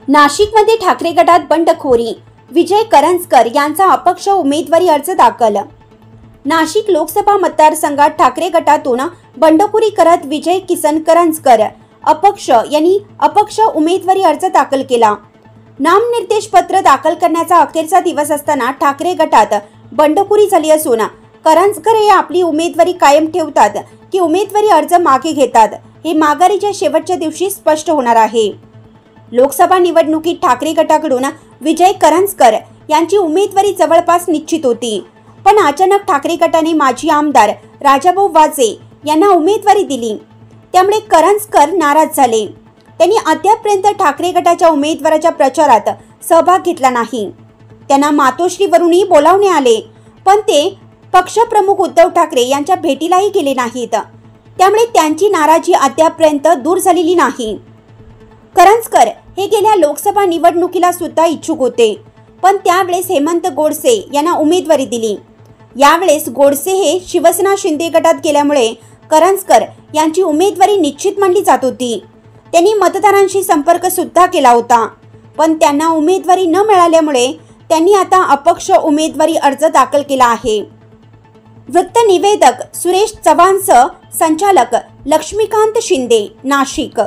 नाशिकमध्ये ठाकरे गटात बंडखोरी, विजय करंजकर यांचा अपक्ष उमेदवारी अर्ज दाखल। नाशिक लोकसभा मतदारसंघात ठाकरे गटातून बंडखोरी करत विजय किसन करंजकर अपक्ष यांनी अपक्ष उमेदवारी अर्ज दाखल केला। नामनिर्देश पत्र दाखल करण्याचा अखेरचा दिवस असताना ठाकरे गटात बंडखोरी झाली असून करंजकर हे आपली उमेदवारी कायम ठेवतात की उमेदवारी अर्ज मागे घेतात हे माघारीच्या शेवटच्या दिवशी स्पष्ट होणार आहे। लोकसभा निवडणुकीत ठाकरे गटाकडून विजय करंजकर यांची उमेदवारी जवळपास निश्चित होती, पण अचानक ठाकरे गटाने माजी आमदार राजाभाऊ वाजे यांना उमेदवारी दिली। त्यामुळे करंजकर नाराज झाले। त्यांनी अद्यापपर्यंत ठाकरे गटाच्या उमेदवाराच्या प्रचारात सहभाग घेतला नाही। त्यांना मातोश्रीवरूनही बोलावणे आले, पण ते पक्षप्रमुख उद्धव ठाकरे यांच्या भेटीलाही गेले नाहीत। त्यामुळे त्यांची नाराजी अद्यापपर्यंत दूर झालेली नाही। करंजकर हे गेल्या लोकसभा निवडणुकीला सुद्धा इच्छुक होते, पण त्यावेळेस हेमंत गोडसे यांना उमेदवारी दिली। यावेळेस गोडसे हे शिवसेना शिंदे गटात गेल्यामुळे करंजकर यांची उमेदवारी निश्चित मानली जात होती। त्यांनी मतदारांशी संपर्क सुद्धा केला होता, पण त्यांना उमेदवारी न मिळाल्यामुळे त्यांनी आता अपक्ष उमेदवारी अर्ज दाखल केला आहे। वृत्त निवेदक सुरेश चव्हाणसह संचालक लक्ष्मीकांत शिंदे, नाशिक।